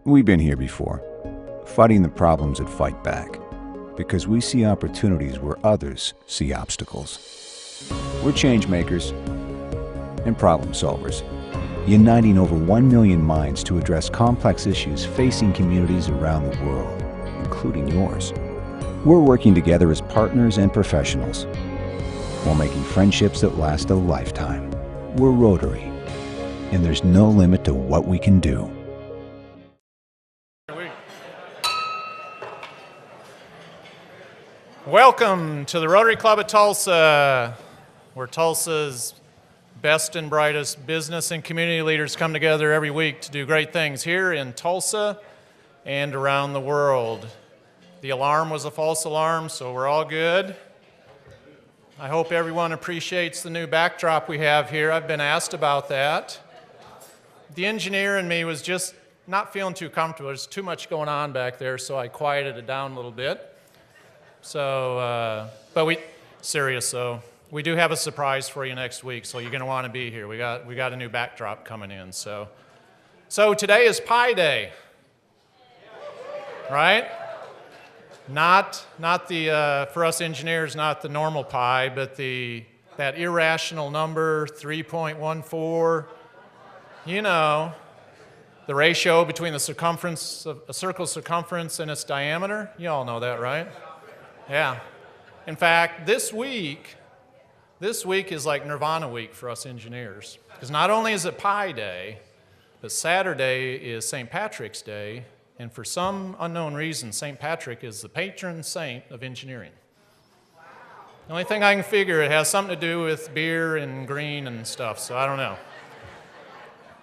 We've been here before, fighting the problems that fight back, because we see opportunities where others see obstacles. We're change makers and problem solvers, uniting over 1 million minds to address complex issues facing communities around the world, including yours. We're working together as partners and professionals, while making friendships that last a lifetime. We're Rotary, and there's no limit to what we can do. Welcome to the Rotary Club of Tulsa, where Tulsa's best and brightest business and community leaders come together every week to do great things here in Tulsa and around the world. The alarm was a false alarm, so we're all good. I hope everyone appreciates the new backdrop we have here. I've been asked about that. The engineer in me was just not feeling too comfortable. There's too much going on back there, so I quieted it down a little bit. So, we do have a surprise for you next week, so you're going to want to be here. We got a new backdrop coming in. So today is Pi Day, right? Not the for us engineers, not the normal pi, but that irrational number 3.14. You know, the ratio between the circumference of a circle's circumference and its diameter. You all know that, right? Yeah. In fact, this week is like Nirvana week for us engineers. Because not only is it Pi Day, but Saturday is St. Patrick's Day, and for some unknown reason, St. Patrick is the patron saint of engineering. The only thing I can figure, it has something to do with beer and green and stuff, so I don't know.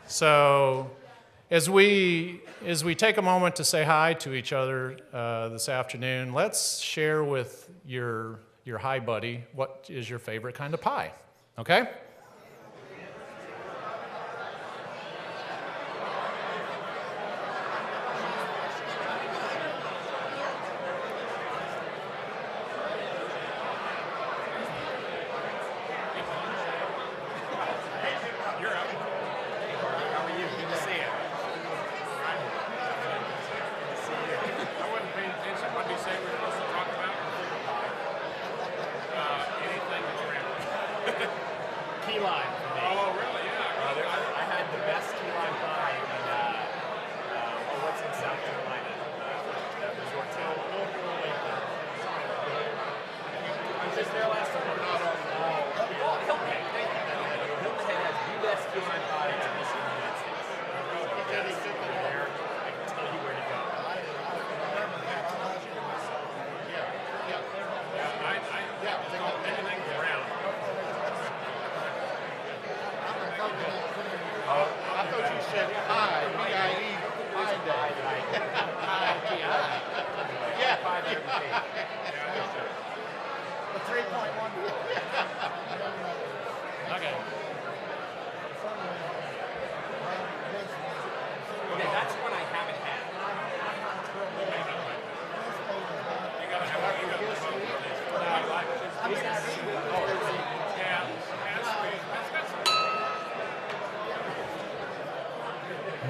So as we take a moment to say hi to each other this afternoon, let's share with your hi buddy what is your favorite kind of pie, okay?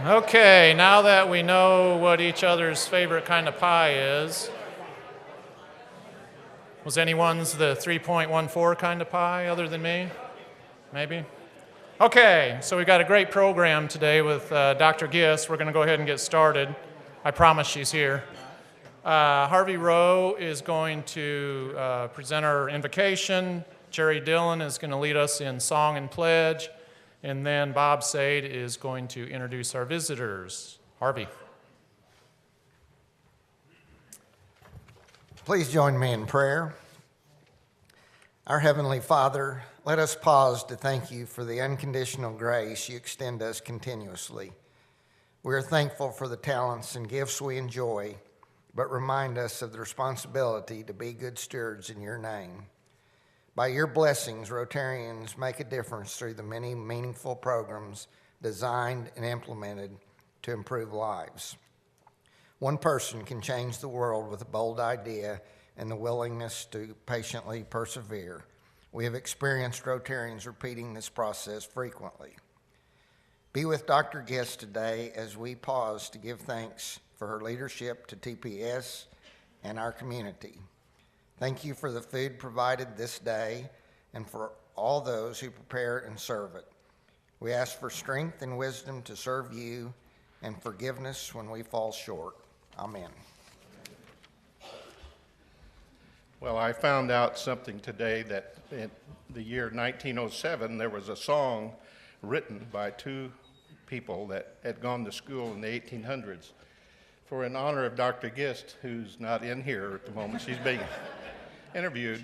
Okay, now that we know what each other's favorite kind of pie is, was anyone's the 3.14 kind of pie other than me? Maybe? Okay, so we've got a great program today with Dr. Gist. We're going to go ahead and get started. I promise she's here. Harvey Rowe is going to present our invocation. Jerry Dillon is going to lead us in song and pledge. And then Bob Sade is going to introduce our visitors. Harvey. Please join me in prayer. Our Heavenly Father, let us pause to thank you for the unconditional grace you extend us continuously. We are thankful for the talents and gifts we enjoy, but remind us of the responsibility to be good stewards in your name. By your blessings, Rotarians make a difference through the many meaningful programs designed and implemented to improve lives. One person can change the world with a bold idea and the willingness to patiently persevere. We have experienced Rotarians repeating this process frequently. Be with Dr. Gist today as we pause to give thanks for her leadership to TPS and our community. Thank you for the food provided this day and for all those who prepare and serve it. We ask for strength and wisdom to serve you and forgiveness when we fall short. Amen. Well, I found out something today that in the year 1907, there was a song written by two people that had gone to school in the 1800s for in honor of Dr. Gist, who's not in here at the moment. She's being interviewed.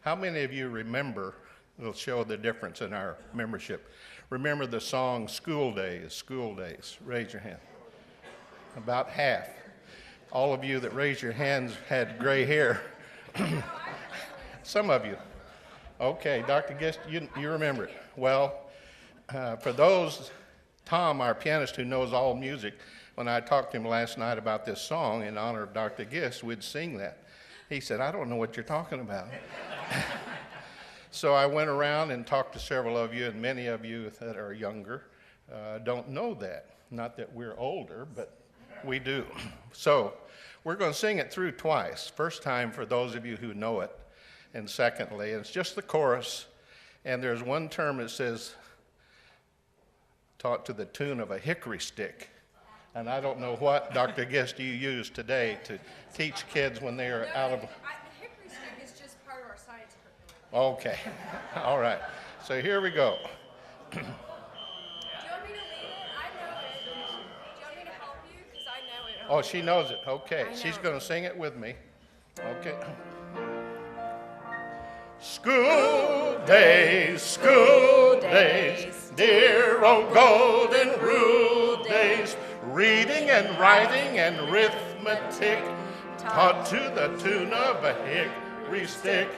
How many of you remember, it'll show the difference in our membership, remember the song School Days, School Days? Raise your hand. About half. All of you that raised your hands had gray hair. Some of you. Okay, Dr. Gist, you remember it. Well, for those, Tom, our pianist who knows all music, when I talked to him last night about this song in honor of Dr. Gist, we'd sing that. He said, I don't know what you're talking about. So I went around and talked to several of you, and many of you that are younger don't know that. Not that we're older, but we do. So we're going to sing it through twice. First time for those of you who know it, and secondly, it's just the chorus, and there's one term that says, taught to the tune of a hickory stick. And I don't know what, Dr. Gist, you use today to teach kids when they are out of... The hickory stick is just part of our science curriculum. Okay, all right. So here we go. Do you want me to lead it? I know it. Do you want me to help you? Because I know it. Oh, she knows it. Okay, I she's know. going to sing it with me. Okay. School days, dear old golden rule days, reading and writing and arithmetic, taught to the tune of a hickory stick.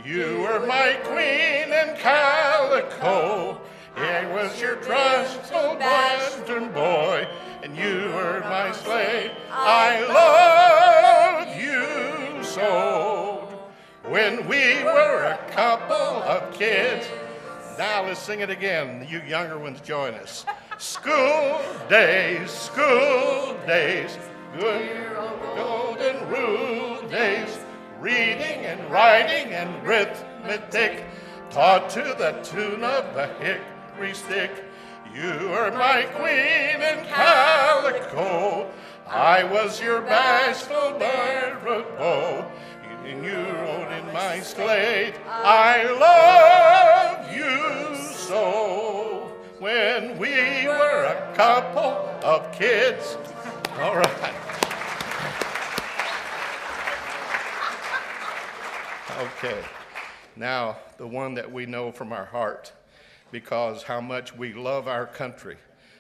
You were my queen in calico, I was your trustful bastard boy, and you were my slave. I love you so. When we were a couple of kids. Now let's sing it again. You younger ones join us. School days, good golden rule days, reading and writing and arithmetic, taught to the tune of the hickory stick. You were my queen in calico, I was your bashful barred beau, and you wrote in my slate, I love you so. When we were a couple of kids. All right. Okay. Now, the one that we know from our heart, because how much we love our country.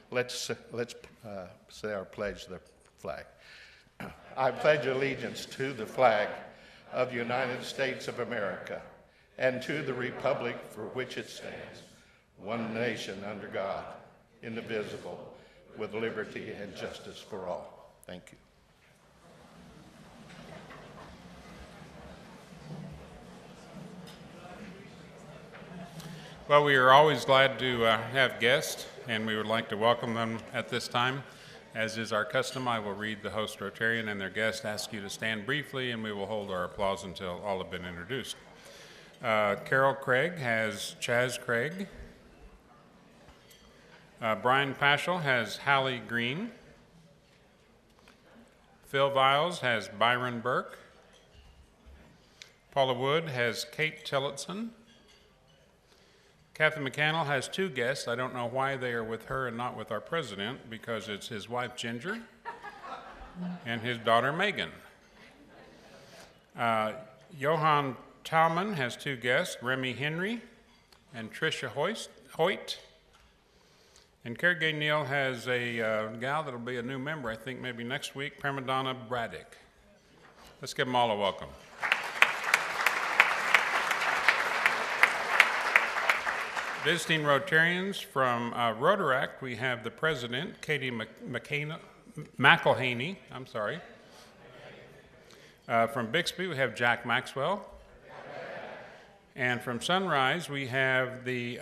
Let's say our pledge, the flag. I pledge allegiance to the flag of the United States of America and to the republic for which it stands, one nation under God, indivisible, with liberty and justice for all. Thank you. Well, we are always glad to have guests, and we would like to welcome them at this time. As is our custom, I will read the host Rotarian and their guest, ask you to stand briefly, and we will hold our applause until all have been introduced. Carol Craig has Chaz Craig. Brian Paschal has Hallie Green. Phil Viles has Byron Burke. Paula Wood has Kate Tillotson. Kathy McCannell has two guests. I don't know why they are with her and not with our president, because it's his wife, Ginger, and his daughter, Megan. Johan Talman has two guests, Remy Henry and Tricia Hoyt. And Kergay Neal has a gal that'll be a new member, I think maybe next week, Pramadonna Braddock. Let's give them all a welcome. Visiting Rotarians from Rotaract, we have the president, Katie McElhaney. From Bixby, we have Jack Maxwell. And from Sunrise, we have the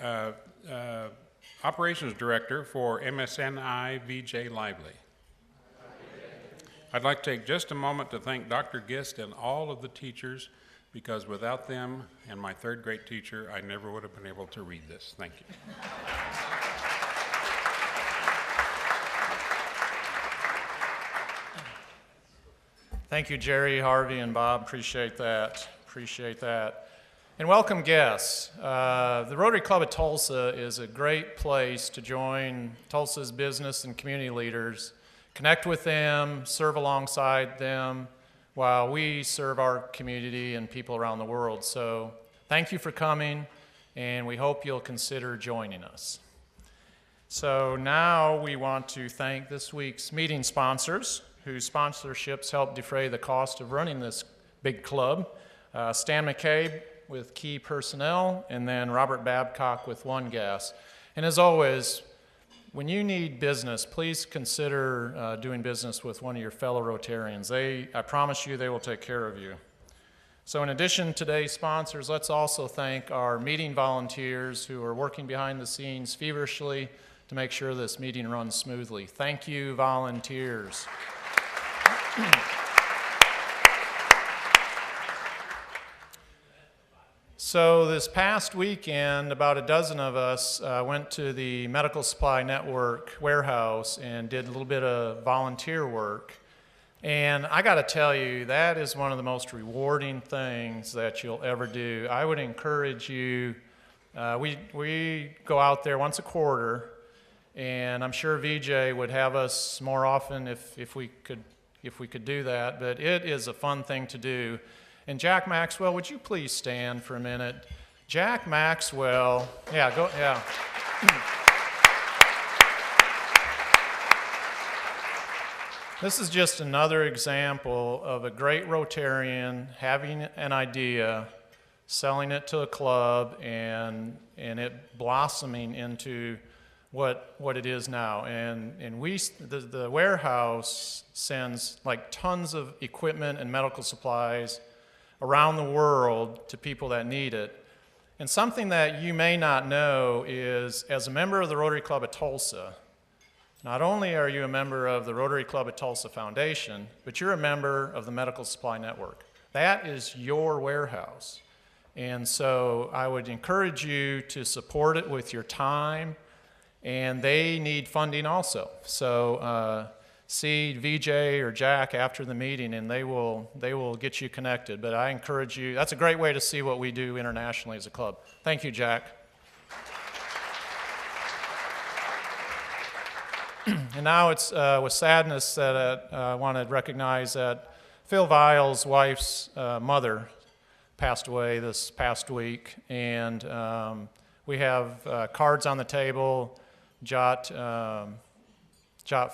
Operations Director for MSNI VJ Lively. I'd like to take just a moment to thank Dr. Gist and all of the teachers, because without them and my third grade teacher, I never would have been able to read this. Thank you. Thank you, Jerry, Harvey, and Bob. Appreciate that. Appreciate that. And welcome guests. The Rotary Club of Tulsa is a great place to join Tulsa's business and community leaders, connect with them, serve alongside them while we serve our community and people around the world. So thank you for coming, and we hope you'll consider joining us. So now we want to thank this week's meeting sponsors, whose sponsorships help defray the cost of running this big club. Stan McCabe with Key Personnel, and then Robert Babcock with One Gas. And as always, when you need business, please consider doing business with one of your fellow Rotarians. I promise you, they will take care of you. So in addition to today's sponsors, let's also thank our meeting volunteers who are working behind the scenes feverishly to make sure this meeting runs smoothly. Thank you, volunteers. So this past weekend, about a dozen of us went to the Medical Supply Network warehouse and did a little bit of volunteer work. And I got to tell you, that is one of the most rewarding things that you'll ever do. I would encourage you, we go out there once a quarter, and I'm sure VJ would have us more often if we could do that, but it is a fun thing to do. And Jack Maxwell, would you please stand for a minute? Jack Maxwell, yeah. This is just another example of a great Rotarian having an idea, selling it to a club, and it blossoming into what it is now. And the warehouse sends like tons of equipment and medical supplies around the world to people that need it. And something that you may not know is, as a member of the Rotary Club of Tulsa, not only are you a member of the Rotary Club of Tulsa Foundation, but you're a member of the Medical Supply Network. That is your warehouse. And so I would encourage you to support it with your time, and they need funding also. So see VJ or Jack after the meeting, and they will get you connected. But I encourage you, that's a great way to see what we do internationally as a club. Thank you, Jack. And now it's with sadness that I want to recognize that Phil Vile's wife's mother passed away this past week, and we have cards on the table. Jot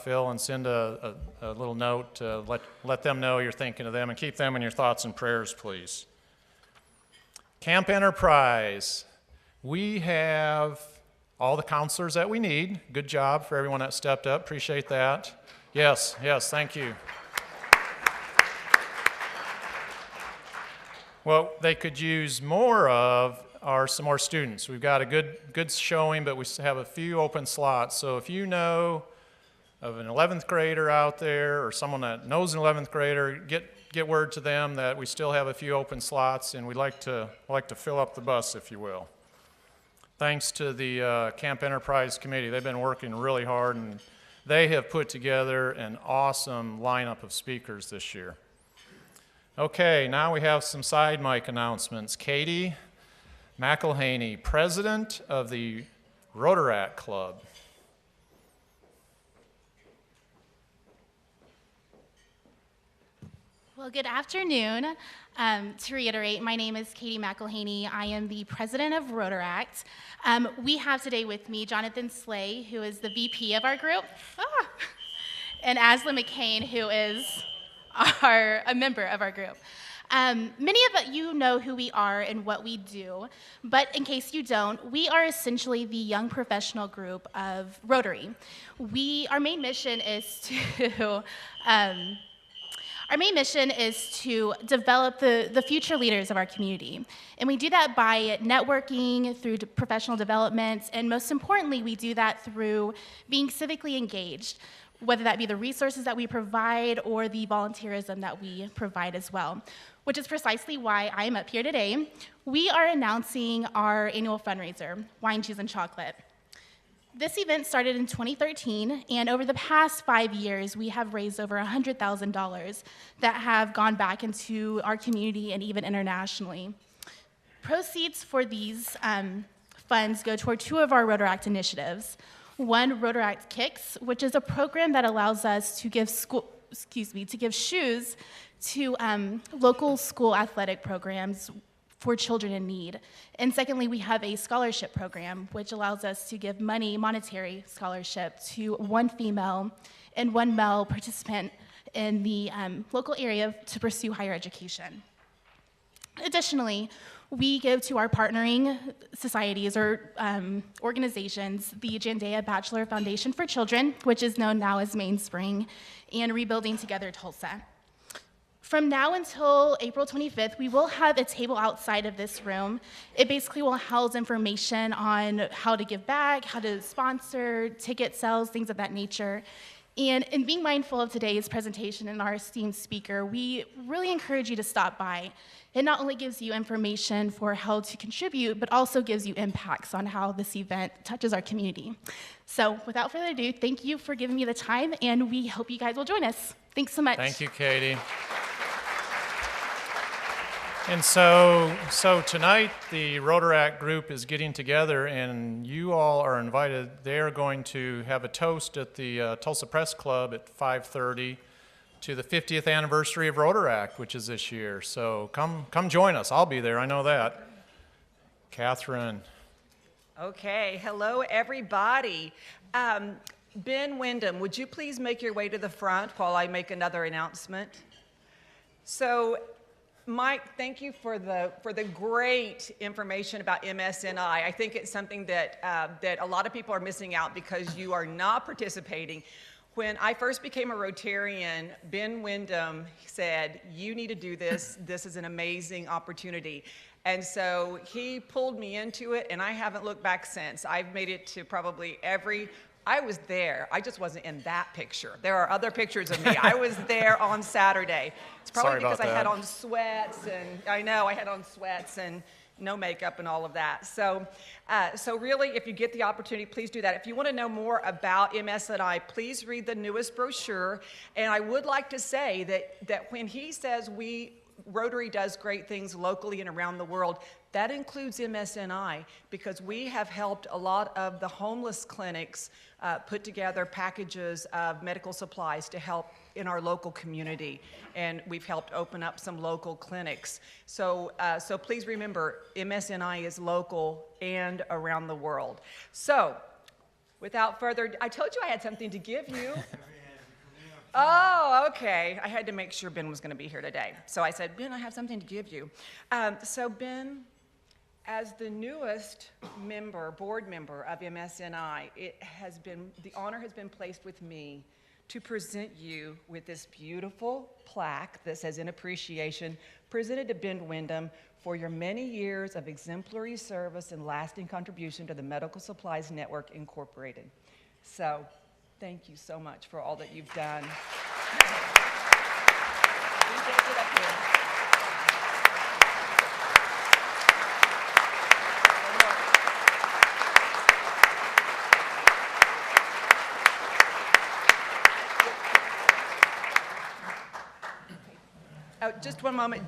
Phil and send a little note to let them know you're thinking of them, and keep them in your thoughts and prayers, please. Camp Enterprise. We have all the counselors that we need. Good job for everyone that stepped up. Appreciate that. Yes, thank you. What they could use more of are some more students. We've got a good showing, but we have a few open slots. So if you know of an 11th grader out there, or someone that knows an 11th grader, get word to them that we still have a few open slots, and we'd like to fill up the bus, if you will. Thanks to the Camp Enterprise Committee. They've been working really hard, and they have put together an awesome lineup of speakers this year. Okay, now we have some side mic announcements. Katie McElhaney, President of the Rotaract Club. Well, good afternoon. To reiterate, my name is Katie McElhaney. I am the president of Rotaract. We have today with me Jonathan Slay, who is the VP of our group, and Asla McCain, who is a member of our group. Many of you know who we are and what we do, but in case you don't, we are essentially the young professional group of Rotary. Our main mission is to Our main mission is to develop the future leaders of our community. And we do that by networking, through professional development, and most importantly, we do that through being civically engaged, whether that be the resources that we provide or the volunteerism that we provide as well, which is precisely why I'm up here today. We are announcing our annual fundraiser, Wine, Cheese, and Chocolate. This event started in 2013, and over the past 5 years, we have raised over $100,000 that have gone back into our community and even internationally. Proceeds for these funds go toward two of our Rotaract initiatives. One, Rotaract Kicks, which is a program that allows us to give shoes to local school athletic programs for children in need. And secondly, we have a scholarship program, which allows us to give monetary scholarship to one female and one male participant in the local area to pursue higher education. Additionally, we give to our partnering societies or organizations the Jandea Bachelor Foundation for Children, which is known now as Mainspring, and Rebuilding Together Tulsa. From now until April 25th, we will have a table outside of this room. It basically will house information on how to give back, how to sponsor, ticket sales, things of that nature. And in being mindful of today's presentation and our esteemed speaker, we really encourage you to stop by. It not only gives you information for how to contribute, but also gives you impacts on how this event touches our community. So without further ado, thank you for giving me the time, and we hope you guys will join us. Thanks so much. Thank you, Katie. And so tonight the Rotaract group is getting together, and you all are invited. They are going to have a toast at the Tulsa Press Club at 5:30 to the 50th anniversary of Rotaract, which is this year. So come join us. I'll be there, I know that. Catherine. Okay, hello everybody. Ben Wyndham, would you please make your way to the front while I make another announcement? So, Mike, thank you for the great information about MSNI. I think it's something that a lot of people are missing out because you are not participating. When I first became a Rotarian, Ben Wyndham said, "You need to do this. This is an amazing opportunity." And so he pulled me into it, and I haven't looked back since. I've made it to probably I was there. I just wasn't in that picture. There are other pictures of me. I was there on Saturday. It's probably because I had on sweats, and I know I had on sweats and no makeup and all of that. So really, if you get the opportunity, please do that. If you want to know more about MSNI, please read the newest brochure. And I would like to say that when he says Rotary does great things locally and around the world, that includes MSNI, because we have helped a lot of the homeless clinics put together packages of medical supplies to help in our local community, and we've helped open up some local clinics. So please remember, MSNI is local and around the world. So without further, I told you I had something to give you. Oh, okay. I had to make sure Ben was going to be here today. So I said, Ben, I have something to give you. So Ben, as the newest board member of MSNI, the honor has been placed with me to present you with this beautiful plaque that says, "In Appreciation," presented to Ben Wyndham for your many years of exemplary service and lasting contribution to the Medical Supplies Network, Incorporated. So, thank you so much for all that you've done. Oh, just one moment.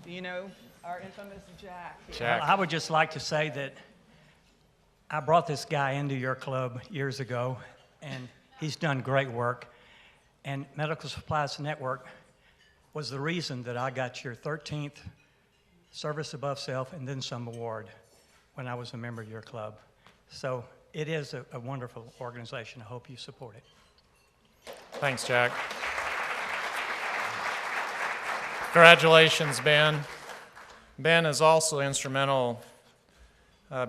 Do you know our infamous Jack here? Jack. I would just like to say that I brought this guy into your club years ago, and he's done great work. And Medical Supplies Network was the reason that I got your 13th Service Above Self and Then Some award when I was a member of your club. So it is a wonderful organization. I hope you support it. Thanks, Jack. Congratulations, Ben. Ben is also instrumental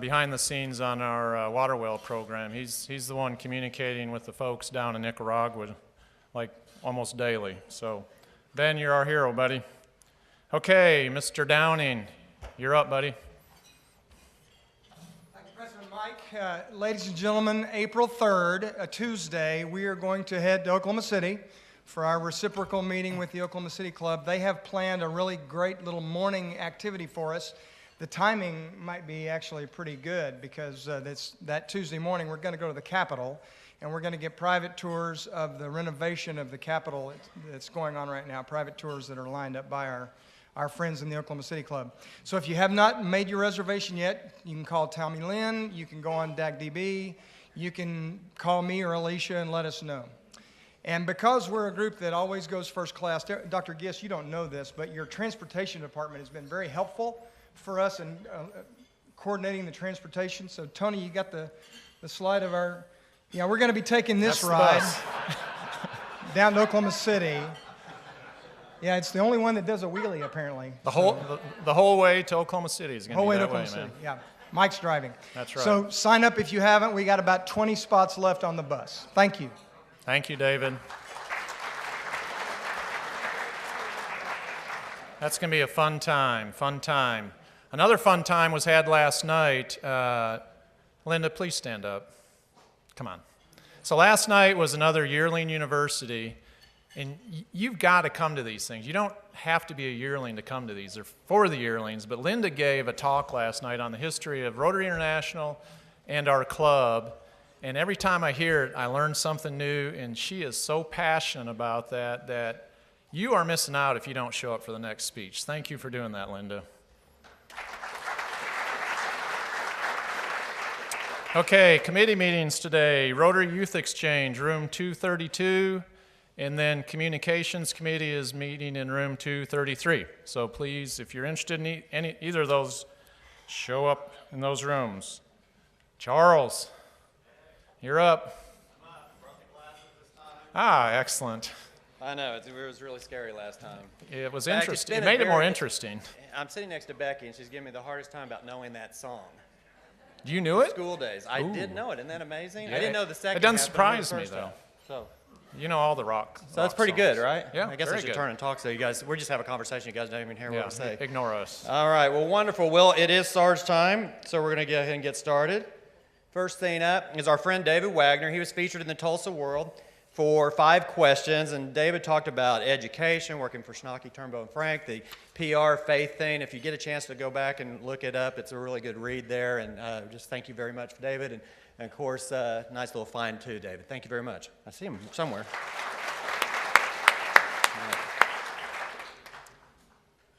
behind the scenes on our water well program. He's the one communicating with the folks down in Nicaragua like almost daily. So Ben, you're our hero, buddy. Okay, Mr. Downing, you're up, buddy. Thank you, President Mike. Ladies and gentlemen, April 3rd, a Tuesday, we are going to head to Oklahoma City for our reciprocal meeting with the Oklahoma City Club. They have planned a really great little morning activity for us. The timing might be actually pretty good because that Tuesday morning we're going to go to the Capitol and we're going to get private tours of the renovation of the Capitol that's going on right now, private tours that are lined up by our friends in the Oklahoma City Club. So if you have not made your reservation yet, you can call Tommy Lynn, you can go on DAGDB, you can call me or Alicia and let us know. And because we're a group that always goes first class, Dr. Gist, you don't know this, but your transportation department has been very helpful for us in coordinating the transportation. So Tony, you got the slide of our, we're going to be taking this ride down to Oklahoma City. Yeah, it's the only one that does a wheelie, apparently. The whole way to Oklahoma City is going to be that way, man. Yeah, Mike's driving. That's right. So sign up if you haven't. We got about 20 spots left on the bus. Thank you. Thank you, David. That's going to be a fun time, Another fun time was had last night. Linda, please stand up. Come on. So last night was another yearling university. And you've got to come to these things. You don't have to be a yearling to come to these. They're for the yearlings. But Linda gave a talk last night on the history of Rotary International and our club. And every time I hear it, I learn something new. And she is so passionate about that you are missing out if you don't show up for the next speech. Thank you for doing that, Linda. Okay, committee meetings today. Rotary Youth Exchange, room 232. And then Communications Committee is meeting in room 233. So please, if you're interested in either of those, show up in those rooms. Charles, you're up. Ah, excellent. I know, it was really scary last time. It was interesting. It made it more interesting. I'm sitting next to Becky, and she's giving me the hardest time about knowing that song. You knew it? School days. I did know it. Isn't that amazing? Yeah. I didn't know the second It doesn't half, but I knew the surprise me, first though. half. So. You know all the rock. So that's pretty songs. good, right? Yeah, I guess I very should good. turn and talk so you guys, we just have a conversation. You guys don't even hear what I say. Ignore us. All right, well, wonderful. Well, it is Sarge time, so we're going to go ahead and get started. First thing up is our friend David Wagner. He was featured in the Tulsa World for 5 questions, and David talked about education, working for Schnocky, Turnbow, and Frank, the PR faith thing. If you get a chance to go back and look it up, it's a really good read there, and just thank you very much for David, and of course, nice little find too, David. Thank you very much. I see him somewhere.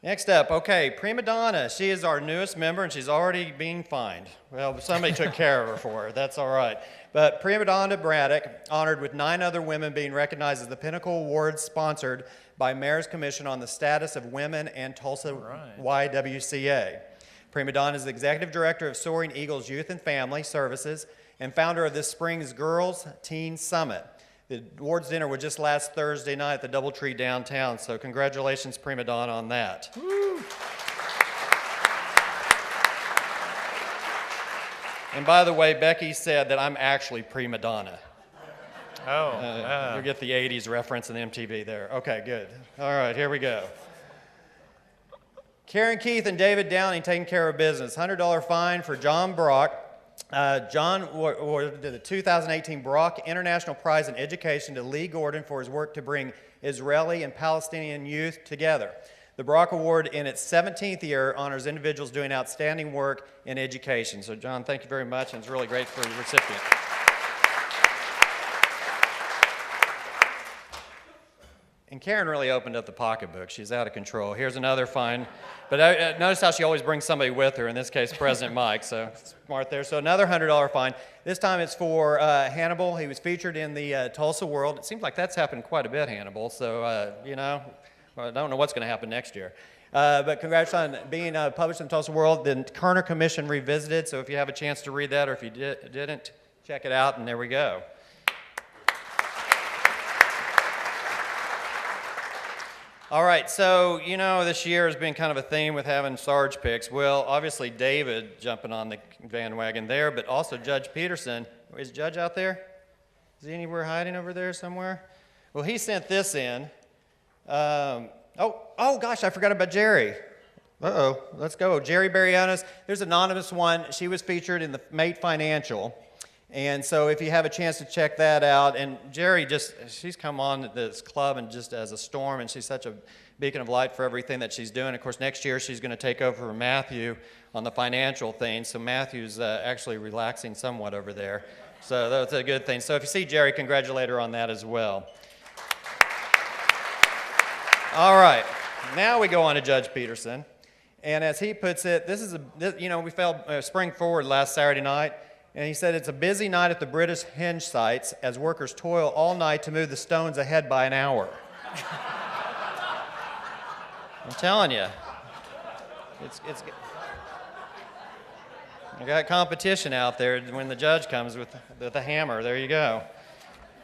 Next up, okay, Prima Donna. She is our newest member, and she's already being fined. Well, somebody took care of her for her. That's all right. But Prima Donna Braddock, honored with 9 other women being recognized as the Pinnacle Awards sponsored by Mayor's Commission on the Status of Women and Tulsa YWCA. Prima Donna is the Executive Director of Soaring Eagles Youth and Family Services and founder of this spring's Girls Teen Summit. The awards dinner was just last Thursday night at the Doubletree downtown, so congratulations, Prima Donna, on that. Woo. And by the way, Becky said that I'm actually Prima Donna. Oh. You'll get the 80s reference in the MTV there. Okay, good. All right, here we go. Karen Keith and David Downing taking care of business. $100 fine for John Brock. John awarded the 2018 Brock International Prize in Education to Lee Gordon for his work to bring Israeli and Palestinian youth together. The Brock Award, in its 17th year, honors individuals doing outstanding work in education. So, John, thank you very much, and it's really great for the recipient. And Karen really opened up the pocketbook. She's out of control. Here's another fine. But notice how she always brings somebody with her, in this case, President Mike, so smart there. So another $100 fine. This time it's for Hannibal. He was featured in the Tulsa World. It seems like that's happened quite a bit, Hannibal. So, you know, I don't know what's going to happen next year. But congrats on being published in the Tulsa World. The Kerner Commission Revisited, so if you have a chance to read that, or if you didn't, check it out, and there we go. All right, so, you know, this year has been kind of a theme with having Sarge picks. Well, obviously David jumping on the bandwagon there, but also Judge Peterson. Is Judge out there? Is he anywhere hiding over there somewhere? Well, he sent this in. Oh gosh, I forgot about Jerry. Uh-oh, let's go. Jerry Barrianos, there's an anonymous one. She was featured in the Mate Financial. And so if you have a chance to check that out, and Jerry she's come on this club and just as a storm, and she's such a beacon of light for everything that she's doing. Of course, next year she's going to take over for Matthew on the financial thing, so Matthew's actually relaxing somewhat over there. So that's a good thing. So if you see Jerry, congratulate her on that as well. All right, now we go on to Judge Peterson. And as he puts it, we fell spring forward last Saturday night, and he said it's a busy night at the British Henge sites as workers toil all night to move the stones ahead by an hour. I'm telling you, you got competition out there when the judge comes with the hammer. There you go.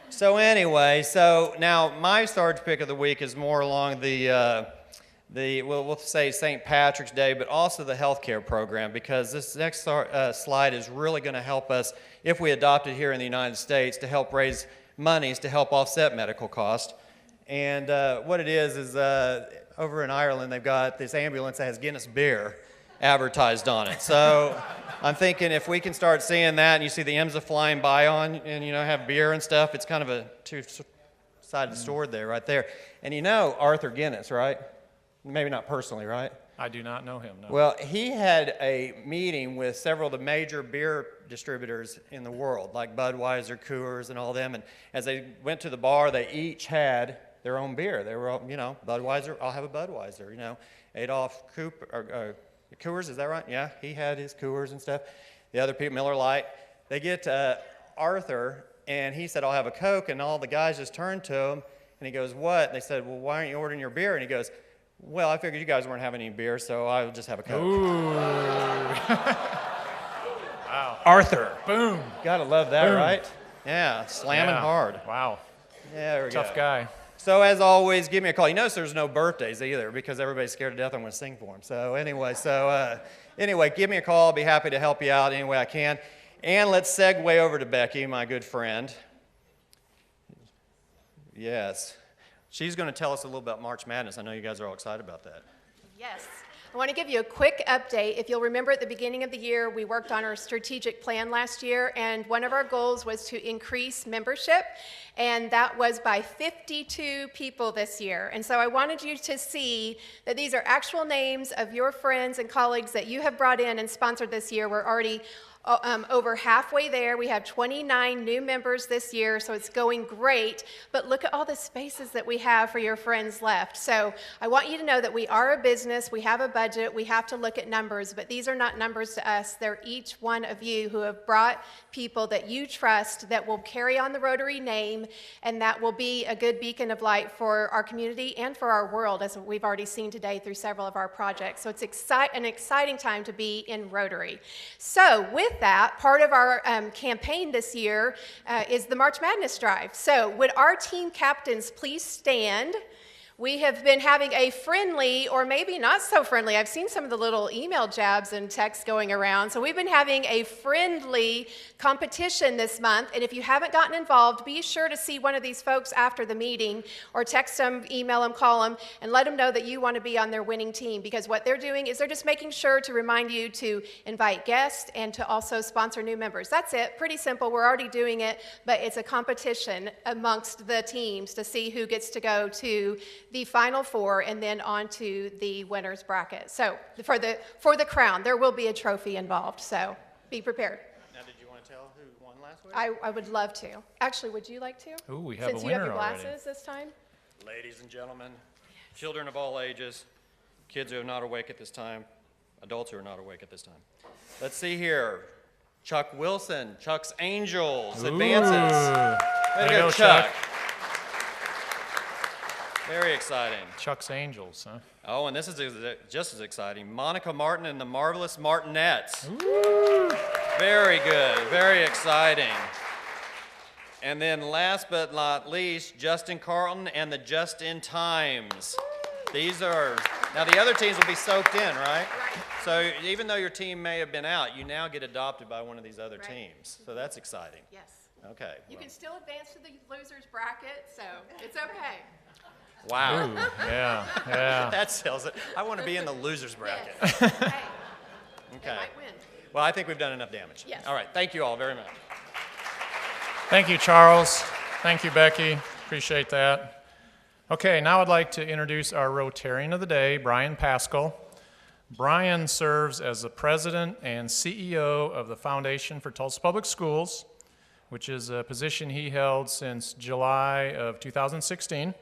So anyway, now my Sarge pick of the week is more along we'll say St. Patrick's Day, but also the healthcare program, because this next slide is really going to help us, if we adopt it here in the United States, to help raise monies to help offset medical costs. And what it is over in Ireland, they've got this ambulance that has Guinness beer advertised on it. So I'm thinking if we can start seeing that, and you see the IMSA flying by and have beer and stuff, it's kind of a two-sided sword there, right there. And Arthur Guinness, right? Maybe not personally, right? I do not know him, no. Well, he had a meeting with several of the major beer distributors in the world, like Budweiser, Coors, and all them. And as they went to the bar, they each had their own beer. They were all, Budweiser, I'll have a Budweiser, Adolf Coors, is that right? Yeah, he had his Coors and stuff. The other people, Miller Lite. They get to Arthur, and he said, I'll have a Coke, and all the guys just turned to him, and he goes, what? And they said, well, why aren't you ordering your beer? And he goes, well, I figured you guys weren't having any beer, so I'll just have a Coke. Ooh. Wow. Arthur. Boom. Gotta love that, Boom. right? Yeah, slamming hard. Wow. Yeah, there we go. Tough guy. So as always, give me a call. You notice there's no birthdays either because everybody's scared to death I'm going to sing for them. So anyway, give me a call. I'll be happy to help you out any way I can. And let's segue over to Becky, my good friend. Yes. She's going to tell us a little about March Madness. I know you guys are all excited about that. Yes. I want to give you a quick update. If you'll remember at the beginning of the year, we worked on our strategic plan last year, and one of our goals was to increase membership, and that was by 52 people this year. And so I wanted you to see that these are actual names of your friends and colleagues that you have brought in and sponsored this year. We're already over halfway there. We have 29 new members this year, so it's going great. But look at all the spaces that we have for your friends left. So I want you to know that we are a business. We have a budget. We have to look at numbers, but these are not numbers to us. They're each one of you who have brought people that you trust that will carry on the Rotary name and that will be a good beacon of light for our community and for our world, as we've already seen today through several of our projects. So it's an exciting time to be in Rotary. So with that, part of our campaign this year is the March Madness Drive. So would our team captains please stand? We have been having a friendly, or maybe not so friendly, I've seen some of the little email jabs and texts going around. So we've been having a friendly competition this month, and if you haven't gotten involved, be sure to see one of these folks after the meeting, or text them, email them, call them, and let them know that you want to be on their winning team, because what they're doing is they're just making sure to remind you to invite guests and to also sponsor new members. That's it, pretty simple, we're already doing it, but it's a competition amongst the teams to see who gets to go to the Final Four and then on to the winner's bracket. So for the crown, there will be a trophy involved, so be prepared. Now, did you want to tell who won last week? I would love to. Actually, would you like to? Ooh, we have Since a you have winner your glasses already. this time? Ladies and gentlemen, children of all ages, kids who are not awake at this time, adults who are not awake at this time. Let's see here. Chuck Wilson, Chuck's Angels, advances. Way to go, Chuck. Very exciting. Chuck's Angels, huh? Oh, and this is just as exciting. Monica Martin and the Marvelous Martinettes. Ooh. Very good, very exciting. And then last but not least, Justin Carlton and the Just in Times. These are, now the other teams will be soaked in, right? So even though your team may have been out, you now get adopted by one of these other teams. So that's exciting. Yes. Okay. You can still advance to the loser's bracket, so it's okay. Wow. Ooh, yeah, yeah. That sells it. I want to be in the losers bracket. Hey, Okay. they might win. Well, I think we've done enough damage. Yes. All right. Thank you all very much. Thank you, Charles. Thank you, Becky. Appreciate that. Okay, now I'd like to introduce our Rotarian of the day, Brian Paschal. Brian serves as the president and CEO of the Foundation for Tulsa Public Schools, which is a position he held since July of 2016.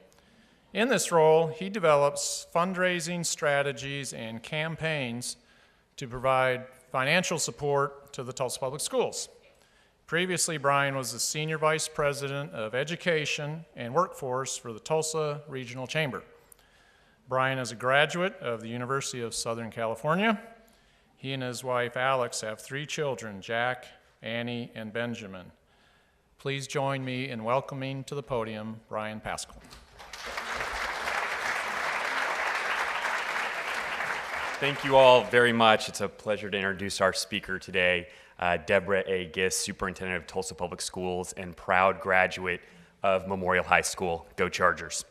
In this role, he develops fundraising strategies and campaigns to provide financial support to the Tulsa Public Schools. Previously, Brian was the Senior Vice President of Education and Workforce for the Tulsa Regional Chamber. Brian is a graduate of the University of Southern California. He and his wife, Alex, have 3 children, Jack, Annie, and Benjamin. Please join me in welcoming to the podium Brian Paschal. Thank you all very much. It's a pleasure to introduce our speaker today, Deborah A. Gist, Superintendent of Tulsa Public Schools and proud graduate of Memorial High School. Go Chargers.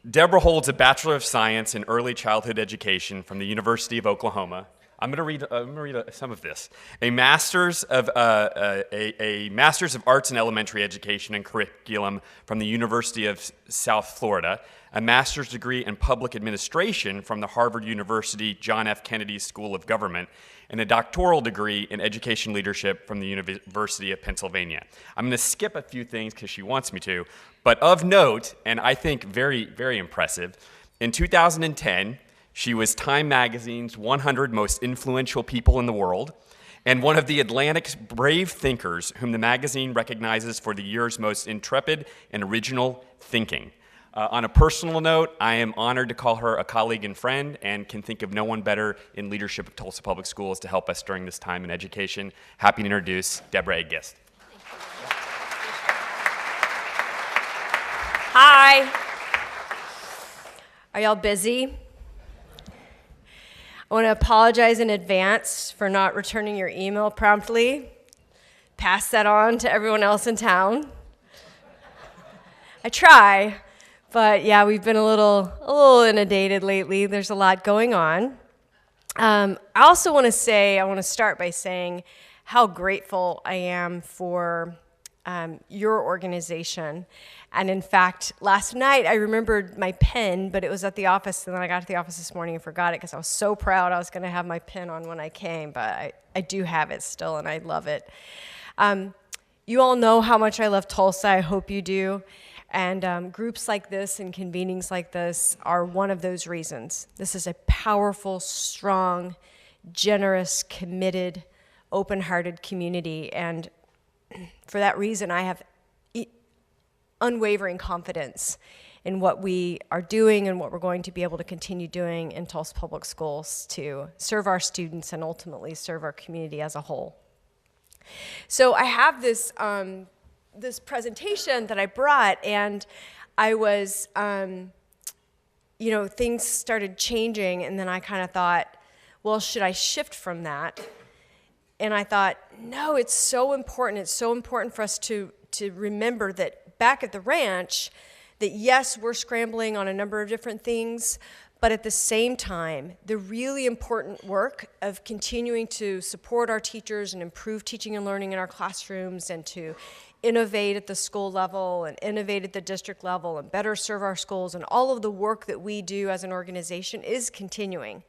Deborah holds a Bachelor of Science in Early Childhood Education from the University of Oklahoma. I'm going to read some of this. A Master's of Arts in Elementary Education and Curriculum from the University of South Florida. A master's degree in public administration from the Harvard University John F. Kennedy School of Government, and a doctoral degree in education leadership from the University of Pennsylvania. I'm going to skip a few things because she wants me to, but of note, and I think very, very impressive, in 2010, she was Time Magazine's 100 Most Influential People in the World, and one of the Atlantic's brave thinkers whom the magazine recognizes for the year's most intrepid and original thinking. On a personal note, I am honored to call her a colleague and friend and can think of no one better in leadership of Tulsa Public Schools to help us during this time in education. Happy to introduce Deborah A. Gist. Hi. Are y'all busy? I want to apologize in advance for not returning your email promptly. Pass that on to everyone else in town. I try. But yeah, we've been a little inundated lately. There's a lot going on. I also want to start by saying how grateful I am for your organization. And in fact, last night I remembered my pen, but it was at the office, and then I got to the office this morning and forgot it because I was so proud I was going to have my pen on when I came, but I do have it still, and I love it. You all know how much I love Tulsa. I hope you do. And groups like this and convenings like this are one of those reasons. This is a powerful, strong, generous, committed, open-hearted community. And for that reason, I have unwavering confidence in what we are doing and what we're going to be able to continue doing in Tulsa Public Schools to serve our students and ultimately serve our community as a whole. So I have this presentation that I brought, and I was, things started changing, and then I kind of thought, well, should I shift from that? And I thought, no, it's so important. It's so important for us to remember that back at the ranch, that yes, we're scrambling on a number of different things, but at the same time, the really important work of continuing to support our teachers and improve teaching and learning in our classrooms and to innovate at the school level and innovate at the district level and better serve our schools, and all of the work that we do as an organization is continuing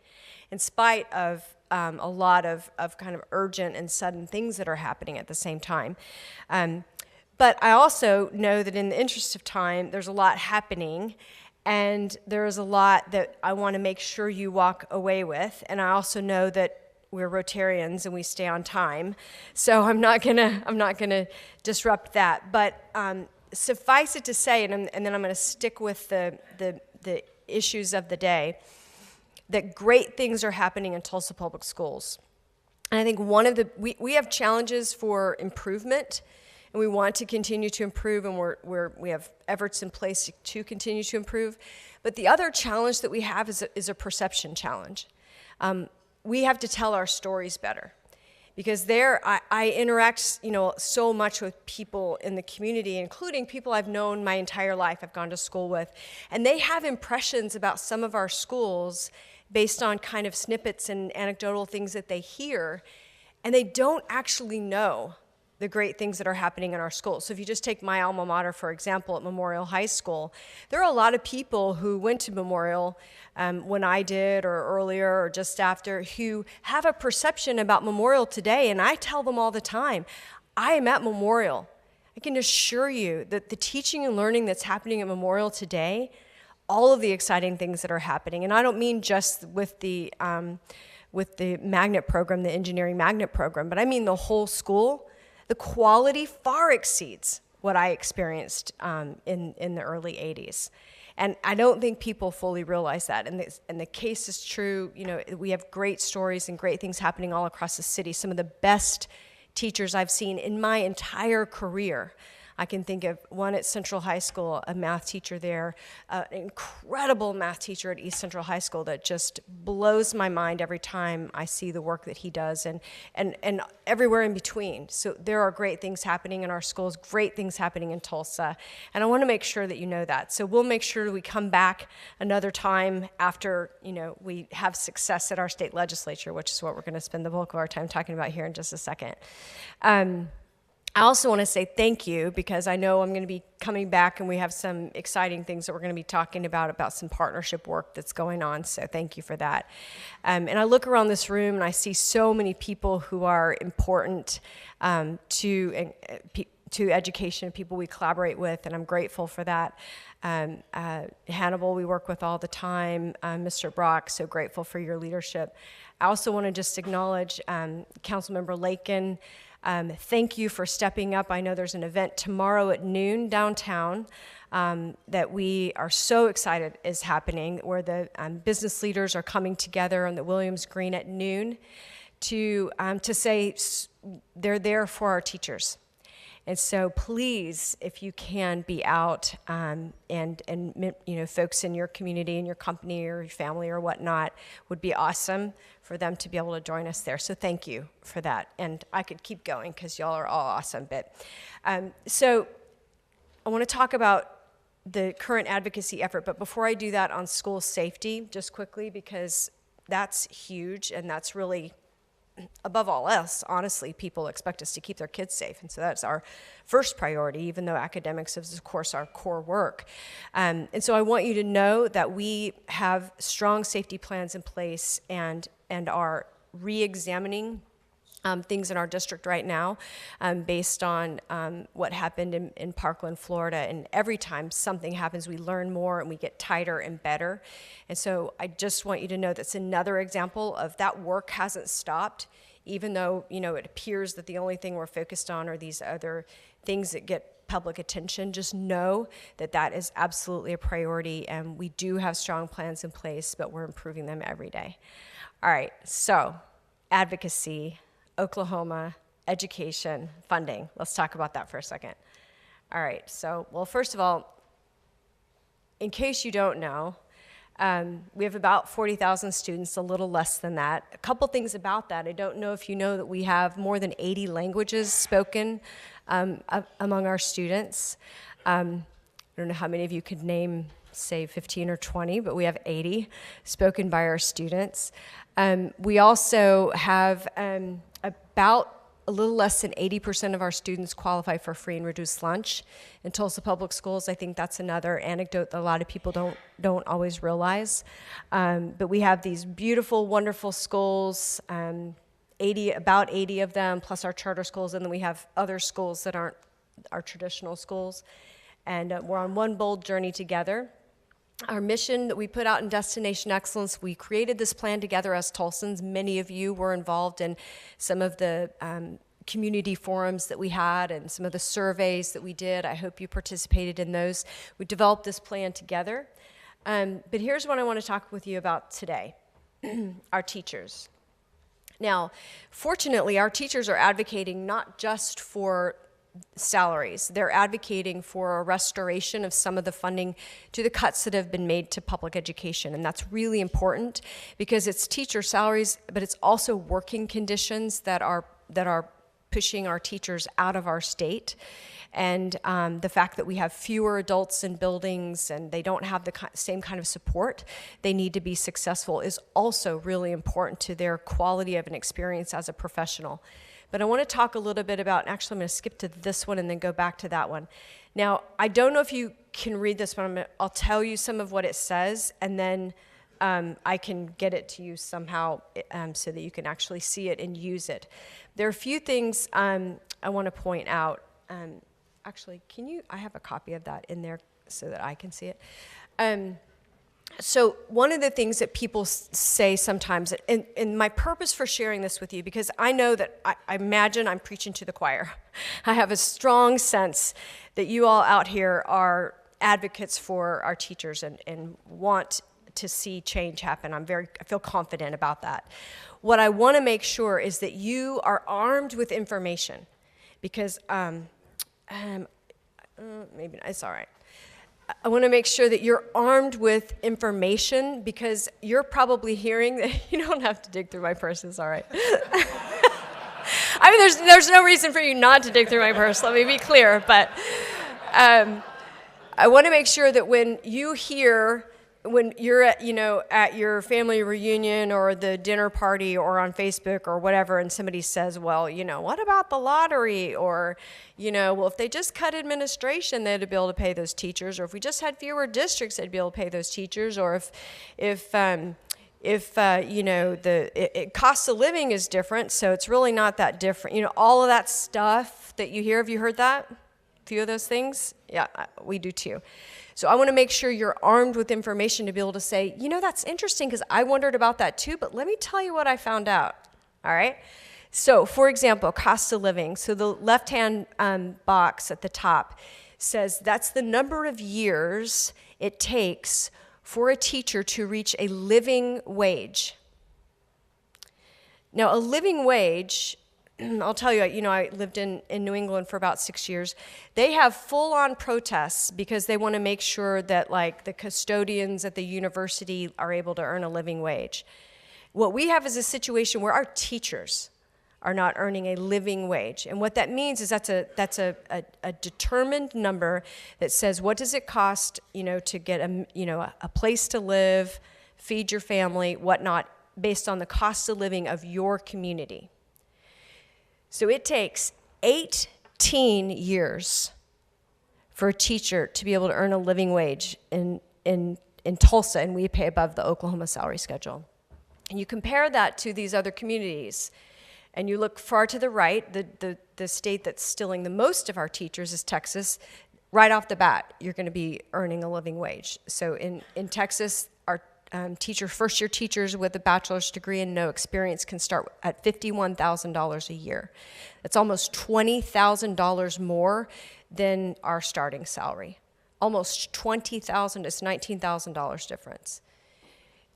in spite of a lot of kind of urgent and sudden things that are happening at the same time. But I also know that in the interest of time, there's a lot happening, and there is a lot that I want to make sure you walk away with. And I also know that we're Rotarians and we stay on time, so I'm not gonna disrupt that. But suffice it to say, and then I'm gonna stick with the issues of the day, that great things are happening in Tulsa Public Schools. And I think we have challenges for improvement, and we want to continue to improve, and we have efforts in place to continue to improve. But the other challenge that we have is a perception challenge. We have to tell our stories better. because there I interact, so much with people in the community, including people I've known my entire life, I've gone to school with, and they have impressions about some of our schools based on kind of snippets and anecdotal things that they hear, and they don't actually know the great things that are happening in our schools. So if you just take my alma mater, for example, at Memorial High School, there are a lot of people who went to Memorial when I did, or earlier, or just after, who have a perception about Memorial today, and I tell them all the time, I am at Memorial. I can assure you that the teaching and learning that's happening at Memorial today, all of the exciting things that are happening, and I don't mean just with the magnet program, the engineering magnet program, but I mean the whole school. The quality far exceeds what I experienced in the early 80s. And I don't think people fully realize that. And the case is true. We have great stories and great things happening all across the city. Some of the best teachers I've seen in my entire career. I can think of one at Central High School, a math teacher there, an incredible math teacher at East Central High School that just blows my mind every time I see the work that he does, and everywhere in between. So there are great things happening in our schools, great things happening in Tulsa, and I want to make sure that you know that. So we'll make sure we come back another time after we have success at our state legislature, which is what we're going to spend the bulk of our time talking about here in just a second. I also want to say thank you, because I know I'm going to be coming back and we have some exciting things that we're going to be talking about some partnership work that's going on, so thank you for that. And I look around this room and I see so many people who are important to education, people we collaborate with, and I'm grateful for that. Hannibal, we work with all the time. Mr. Brock, so grateful for your leadership. I also want to just acknowledge Councilmember Lakin. Thank you for stepping up. I know there's an event tomorrow at noon downtown that we are so excited is happening, where the business leaders are coming together on the Williams Green at noon to say they're there for our teachers. And so please, if you can, be out, and folks in your community, in your company or your family or whatnot, would be awesome for them to be able to join us there. So thank you for that. And I could keep going because y'all are all awesome. But so I want to talk about the current advocacy effort. But before I do that, on school safety, just quickly, because that's huge, and that's really, above all else, honestly, people expect us to keep their kids safe. And so that's our first priority, even though academics is, of course, our core work. And so I want you to know that we have strong safety plans in place and are re-examining things in our district right now based on what happened in Parkland, Florida. And every time something happens, we learn more and we get tighter and better. And so I just want you to know that's another example of that work hasn't stopped, even though it appears that the only thing we're focused on are these other things that get public attention. Just know that that is absolutely a priority, and we do have strong plans in place, but we're improving them every day. All right, so advocacy, Oklahoma, education, funding. Let's talk about that for a second. All right, so, well, first of all, in case you don't know, we have about 40,000 students, a little less than that. A couple things about that. I don't know if you know that we have more than 80 languages spoken among our students. I don't know how many of you could name, say, 15 or 20, but we have 80 spoken by our students. We also have about a little less than 80% of our students qualify for free and reduced lunch in Tulsa Public Schools. I think that's another anecdote that a lot of people don't always realize. But we have these beautiful, wonderful schools, about 80 of them, plus our charter schools, and then we have other schools that aren't our traditional schools. And we're on one bold journey together. Our mission that we put out in Destination Excellence, we created this plan together as Tulsans. Many of you were involved in some of the community forums that we had and some of the surveys that we did. I hope you participated in those. We developed this plan together. But here's what I want to talk with you about today, our teachers. Now, fortunately, our teachers are advocating not just for salaries. They're advocating for a restoration of some of the funding to the cuts that have been made to public education. And that's really important because it's teacher salaries, but it's also working conditions that are that are pushing our teachers out of our state. And the fact that we have fewer adults in buildings and they don't have the same kind of support they need to be successful is also really important to their quality of an experience as a professional. But I want to talk a little bit about, actually I'm going to skip to this one and then go back to that one. Now, I don't know if you can read this, but I'll tell you some of what it says, and then I can get it to you somehow so that you can actually see it and use it. There are a few things I want to point out. Actually, I have a copy of that in there so that I can see it. So one of the things that people say sometimes, and my purpose for sharing this with you, because I know that I imagine I'm preaching to the choir. I have a strong sense that you all out here are advocates for our teachers and want to see change happen. I feel confident about that. What I want to make sure is that you are armed with information, because maybe it's all right. I want to make sure that you're armed with information, because you're probably hearing that you don't have to dig through my purse. It's all right. I mean, there's no reason for you not to dig through my purse. Let me be clear. But I want to make sure that when you're at your family reunion or the dinner party or on Facebook or whatever, and somebody says, well, what about the lottery? Or, well, if they just cut administration, they'd be able to pay those teachers. Or if we just had fewer districts, they'd be able to pay those teachers. Or if cost of living is different, so it's really not that different. All of that stuff that you hear. Have you heard that? A few of those things? Yeah, we do too. So I want to make sure you're armed with information to be able to say, that's interesting because I wondered about that too, but let me tell you what I found out, all right? So, for example, cost of living. So the left-hand box at the top says that's the number of years it takes for a teacher to reach a living wage. Now, a living wage, I'll tell you, I lived in New England for about 6 years. They have full-on protests because they want to make sure that, the custodians at the university are able to earn a living wage. What we have is a situation where our teachers are not earning a living wage. And what that means is that's a determined number that says, what does it cost, to get a place to live, feed your family, whatnot, based on the cost of living of your community. So it takes 18 years for a teacher to be able to earn a living wage in Tulsa, and we pay above the Oklahoma salary schedule. And you compare that to these other communities, and you look far to the right, the state that's stealing the most of our teachers is Texas. Right off the bat, you're going to be earning a living wage. So in Texas, our first-year teachers with a bachelor's degree and no experience can start at $51,000 a year. That's almost $20,000 more than our starting salary. Almost $20,000, it's $19,000 difference.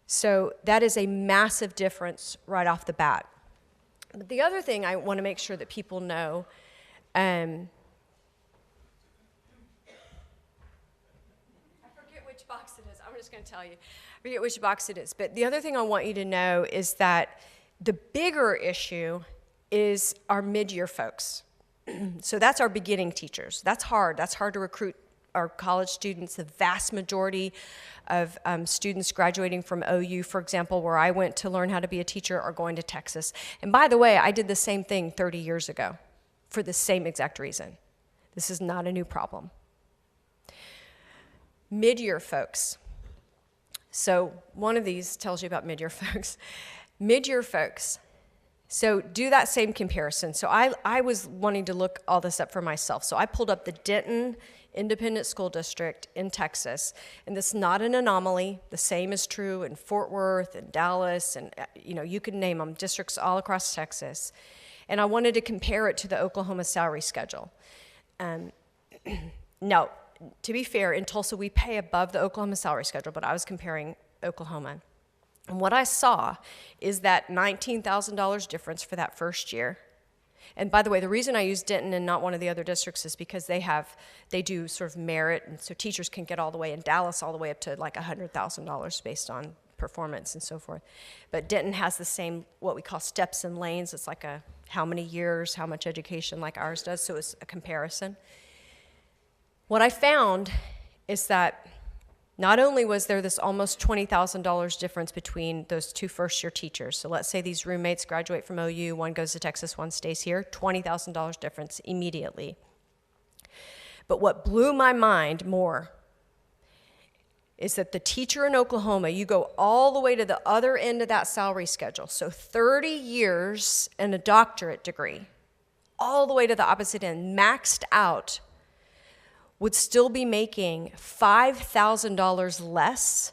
So that is a massive difference right off the bat. But the other thing I want to make sure that people know, I forget which box it is. I'm just going to tell you. I forget which box it is. But the other thing I want you to know is that the bigger issue is our mid-year folks. So that's our beginning teachers. That's hard. That's hard to recruit our college students. The vast majority of students graduating from OU, for example, where I went to learn how to be a teacher, are going to Texas. And by the way, I did the same thing 30 years ago for the same exact reason. This is not a new problem. Mid-year folks. So one of these tells you about mid-year folks. Mid-year folks. So do that same comparison. So I was wanting to look all this up for myself. So I pulled up the Denton Independent School District in Texas. And this is not an anomaly. The same is true in Fort Worth and Dallas, and you can name them, districts all across Texas. And I wanted to compare it to the Oklahoma salary schedule. Now, to be fair, in Tulsa we pay above the Oklahoma salary schedule, but I was comparing Oklahoma. And what I saw is that $19,000 difference for that first year. And by the way, the reason I use Denton and not one of the other districts is because they do sort of merit, and so teachers can get all the way in Dallas all the way up to like $100,000 based on performance and so forth. But Denton has the same, what we call steps and lanes. It's like a how many years, how much education like ours does, so it's a comparison. What I found is that not only was there this almost $20,000 difference between those two first-year teachers, so let's say these roommates graduate from OU, one goes to Texas, one stays here, $20,000 difference immediately. But what blew my mind more is that the teacher in Oklahoma, you go all the way to the other end of that salary schedule, so 30 years and a doctorate degree, all the way to the opposite end, maxed out, would still be making $5,000 less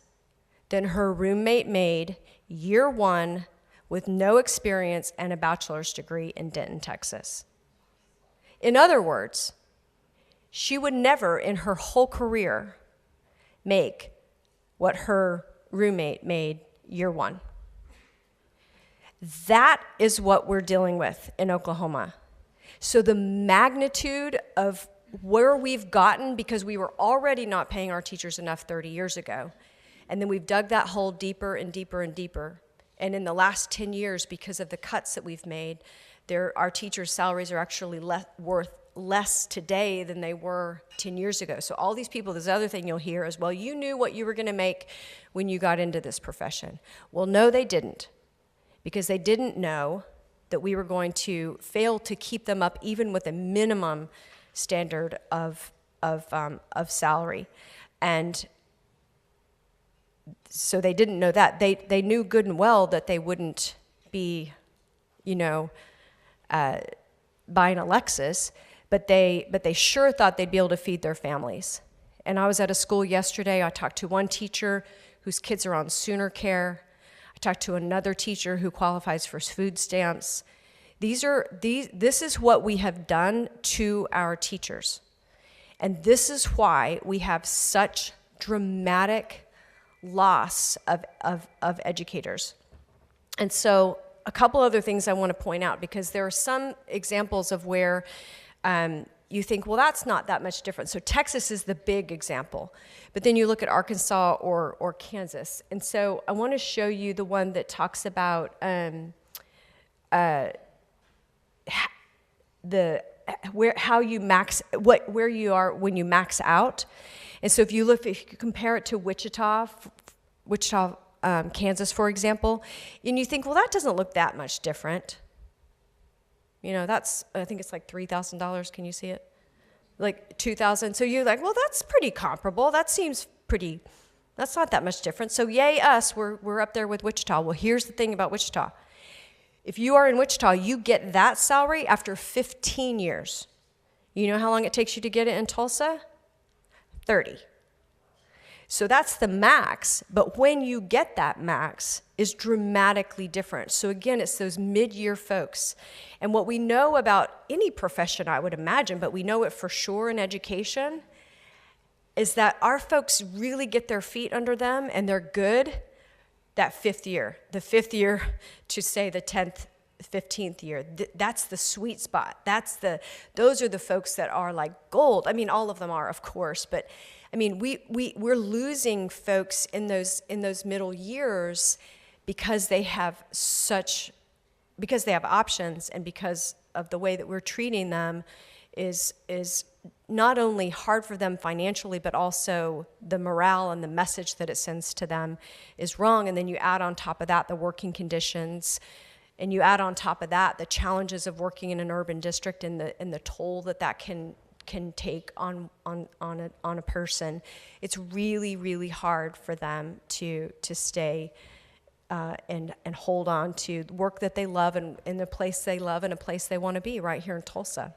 than her roommate made year one with no experience and a bachelor's degree in Denton, Texas. In other words, she would never in her whole career make what her roommate made year one. That is what we're dealing with in Oklahoma. So the magnitude of where we've gotten, because we were already not paying our teachers enough 30 years ago, and then we've dug that hole deeper and deeper and deeper. And in the last 10 years, because of the cuts that we've made, our teachers' salaries are actually worth less today than they were 10 years ago. So all these people, this other thing you'll hear is, well, you knew what you were going to make when you got into this profession. Well, no, they didn't, because they didn't know that we were going to fail to keep them up even with a minimum standard of salary. And so they didn't know that. They knew good and well that they wouldn't be, buying a Lexus, but they sure thought they'd be able to feed their families. And I was at a school yesterday. I talked to one teacher whose kids are on Sooner Care. I talked to another teacher who qualifies for food stamps. This is what we have done to our teachers. And this is why we have such dramatic loss of educators. And so a couple other things I want to point out, because there are some examples of where you think, well, that's not that much different. So Texas is the big example. But then you look at Arkansas or Kansas. And so I want to show you the one that talks about where you are when you max out. And so if you compare it to Wichita, Kansas, for example, and you think, well, that doesn't look that much different. I think it's like $3,000. Can you see it? Like $2,000. So you're like, well, that's pretty comparable. That's not that much different. So yay us, we're up there with Wichita. Well, here's the thing about Wichita. If you are in Wichita, you get that salary after 15 years. You know how long it takes you to get it in Tulsa? 30. So that's the max, but when you get that max is dramatically different. So again, it's those mid-year folks. And what we know about any profession, I would imagine, but we know it for sure in education, is that our folks really get their feet under them and they're good that fifth year. The fifth year to say the 10th, 15th year, that's the sweet spot. Those are the folks that are like gold. I mean, all of them are, of course, but I mean, we're losing folks in those middle years because they have options, and because of the way that we're treating them is not only hard for them financially, but also the morale and the message that it sends to them is wrong. And then you add on top of that the working conditions, and you add on top of that the challenges of working in an urban district and the toll that can take on a person. It's really, really hard for them to stay and hold on to the work that they love and in the place they love and a place they want to be right here in Tulsa.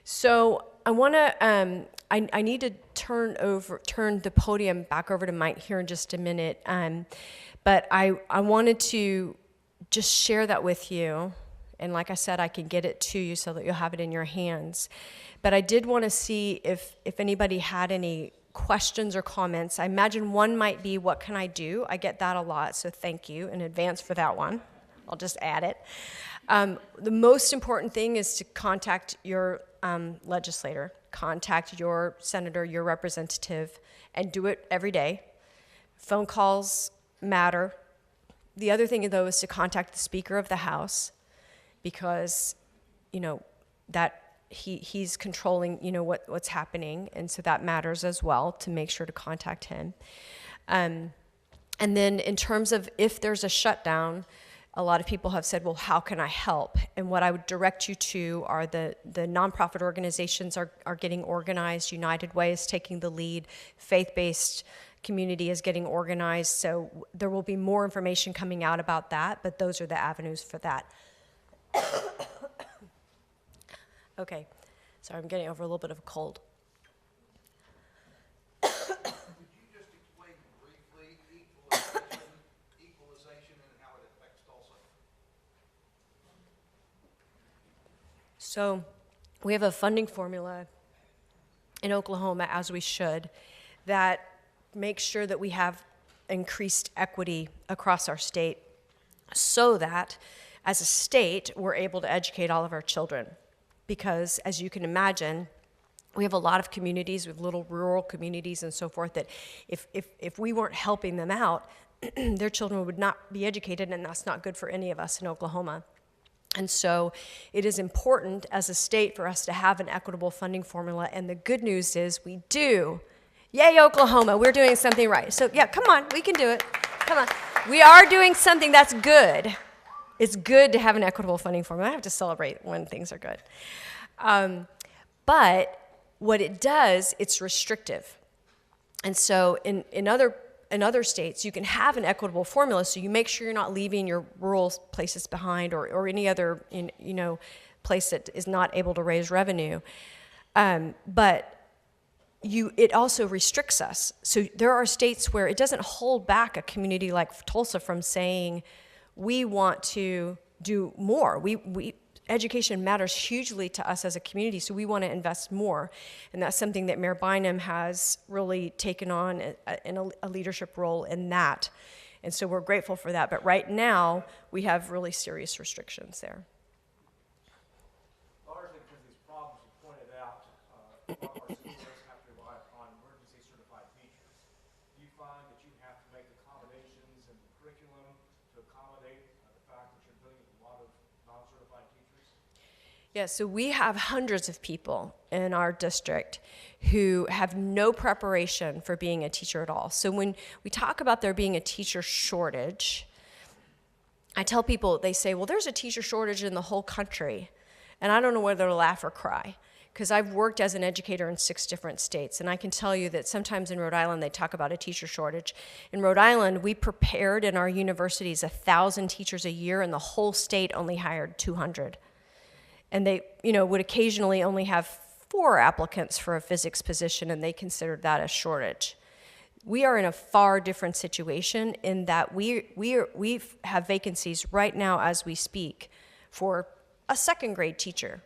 So I want to, I need to turn the podium back over to Mike here in just a minute, but I wanted to just share that with you. And like I said, I can get it to you so that you'll have it in your hands. But I did want to see if anybody had any questions or comments. I imagine one might be, what can I do? I get that a lot, so thank you in advance for that one. I'll just add it. The most important thing is to contact your legislator, contact your senator, your representative, and do it every day. Phone calls matter. The other thing, though, is to contact the Speaker of the House because, that he's controlling, what's happening, and so that matters as well to make sure to contact him. And then in terms of if there's a shutdown, a lot of people have said, well, how can I help? And what I would direct you to are the nonprofit organizations are getting organized. United Way is taking the lead. Faith-based community is getting organized. So there will be more information coming out about that, but those are the avenues for that. Okay, sorry, I'm getting over a little bit of a cold. Could you just explain briefly equalization and how it affects Tulsa? So we have a funding formula in Oklahoma, as we should, that makes sure that we have increased equity across our state so that as a state, we're able to educate all of our children. Because as you can imagine, we have a lot of communities with little rural communities and so forth that if we weren't helping them out, their children would not be educated, and that's not good for any of us in Oklahoma. And so it is important as a state for us to have an equitable funding formula, and the good news is we do. Yay, Oklahoma, we're doing something right. So yeah, come on, we can do it. Come on. We are doing something that's good. It's good to have an equitable funding formula. I have to celebrate when things are good. But what it does, it's restrictive. And so in other states, you can have an equitable formula, so you make sure you're not leaving your rural places behind or any other place that is not able to raise revenue. But it also restricts us. So there are states where it doesn't hold back a community like Tulsa from saying, we want to do more. Education matters hugely to us as a community, so we want to invest more. And that's something that Mayor Bynum has really taken on in a leadership role in that. And so we're grateful for that. But right now, we have really serious restrictions there. Largely because these problems you pointed out, a lot of our schools have to rely upon emergency certified teachers. Do you find that you have to make accommodations in the curriculum to accommodate the fact that you're dealing with a lot of non-certified teachers? Yeah, so we have hundreds of people in our district who have no preparation for being a teacher at all. So when we talk about there being a teacher shortage, I tell people, they say, well, there's a teacher shortage in the whole country. And I don't know whether to laugh or cry, because I've worked as an educator in 6 different states, and I can tell you that sometimes in Rhode Island they talk about a teacher shortage. In Rhode Island, we prepared in our universities 1,000 teachers a year, and the whole state only hired 200. And they, would occasionally only have 4 applicants for a physics position, and they considered that a shortage. We are in a far different situation in that we have vacancies right now as we speak for a 2nd grade teacher.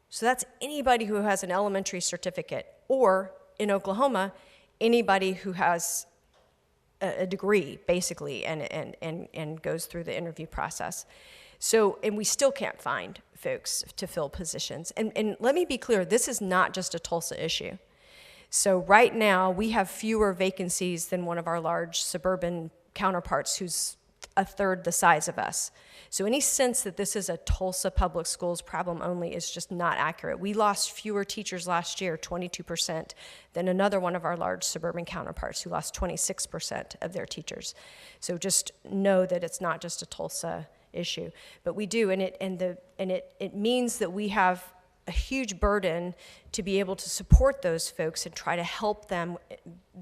So that's anybody who has an elementary certificate, or in Oklahoma, anybody who has a degree, basically, and goes through the interview process. So, and we still can't find folks to fill positions. And let me be clear, this is not just a Tulsa issue. So right now, we have fewer vacancies than one of our large suburban counterparts who's 1/3 the size of us. So any sense that this is a Tulsa public schools problem only is just not accurate. We lost fewer teachers last year, 22%, than another one of our large suburban counterparts who lost 26% of their teachers. So just know that it's not just a Tulsa issue, but we do, and it means that we have a huge burden to be able to support those folks and try to help them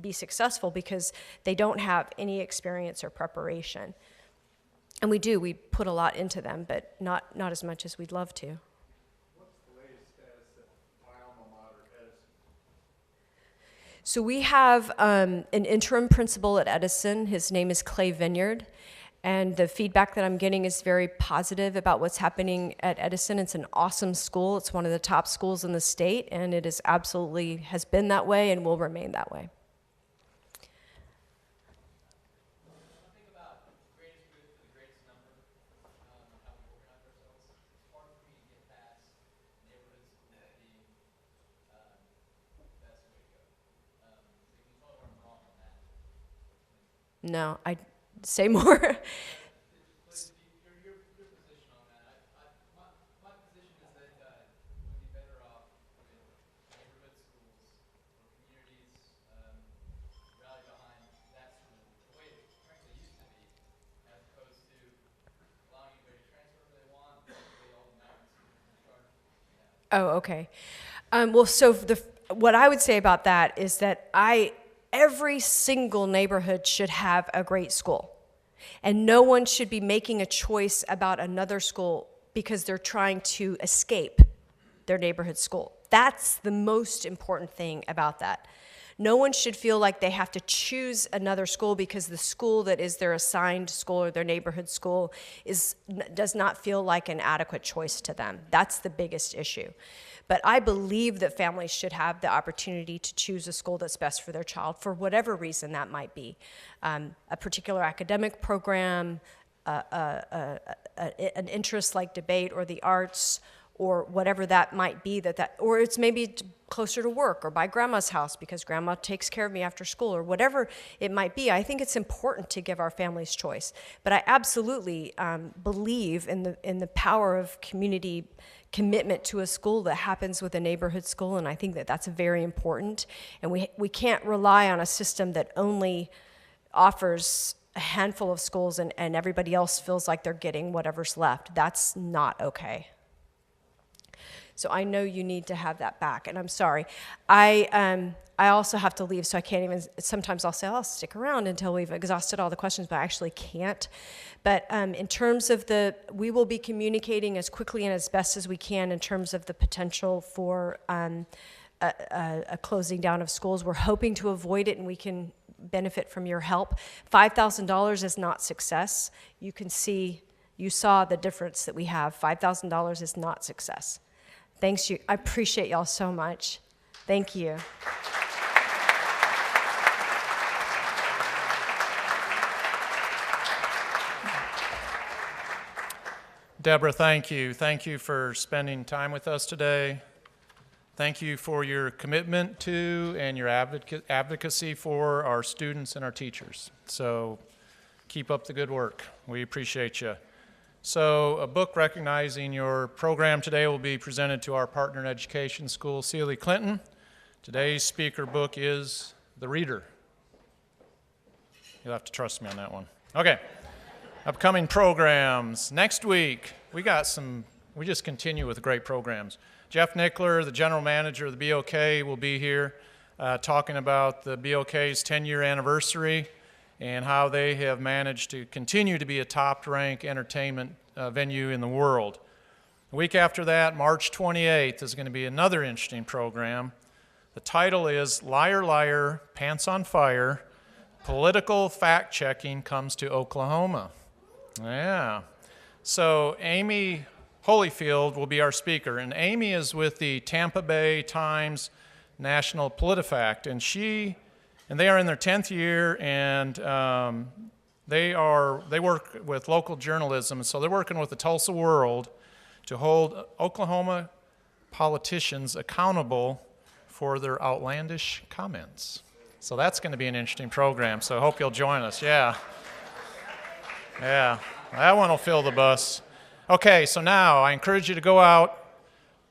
be successful because they don't have any experience or preparation. And we put a lot into them, but not as much as we'd love to. What's the latest status at my alma mater, Edison? So we have an interim principal at Edison. His name is Clay Vineyard. And the feedback that I'm getting is very positive about what's happening at Edison. It's an awesome school. It's one of the top schools in the state, and it is absolutely has been that way and will remain that way. No, I say more. Oh, okay. Well, so what I would say about that is that every single neighborhood should have a great school. And no one should be making a choice about another school because they're trying to escape their neighborhood school. That's the most important thing about that. No one should feel like they have to choose another school because the school that is their assigned school or their neighborhood school does not feel like an adequate choice to them. That's the biggest issue. But I believe that families should have the opportunity to choose a school that's best for their child for whatever reason that might be. A particular academic program, an interest like debate or the arts, or whatever that might be, or it's maybe closer to work or by grandma's house because grandma takes care of me after school, or whatever it might be. I think it's important to give our families choice. But I absolutely believe in the power of community commitment to a school that happens with a neighborhood school, and I think that that's very important. And we can't rely on a system that only offers a handful of schools and everybody else feels like they're getting whatever's left. That's not okay. So I know you need to have that back, and I'm sorry. I also have to leave, so I can't even, sometimes I'll say, I'll stick around until we've exhausted all the questions, but I actually can't. But in terms of we will be communicating as quickly and as best as we can in terms of the potential for a closing down of schools. We're hoping to avoid it, and we can benefit from your help. $5,000 is not success. You saw the difference that we have. $5,000 is not success. Thanks you. I appreciate y'all so much. Thank you. Deborah, thank you. Thank you for spending time with us today. Thank you for your commitment to and your advocacy for our students and our teachers. So keep up the good work. We appreciate you. So a book recognizing your program today will be presented to our partner in education school, Sealy Clinton. Today's speaker book is The Reader. You'll have to trust me on that one. Okay, upcoming programs. Next week, we just continue with great programs. Jeff Nickler, the general manager of the BOK, will be here talking about the BOK's 10-year anniversary and how they have managed to continue to be a top-ranked entertainment venue in the world. The week after that, March 28th, is going to be another interesting program. The title is Liar, Liar, Pants on Fire, Political Fact-Checking Comes to Oklahoma. Yeah. So Amy Holyfield will be our speaker, and Amy is with the Tampa Bay Times National PolitiFact, and they are in their 10th year, and they work with local journalism, so they're working with the Tulsa World to hold Oklahoma politicians accountable for their outlandish comments. So that's going to be an interesting program, so I hope you'll join us. Yeah, that one will fill the bus. Okay, so now I encourage you to go out.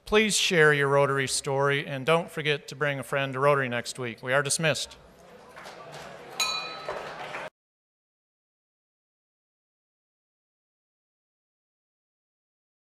Please share your Rotary story, and don't forget to bring a friend to Rotary next week. We are dismissed.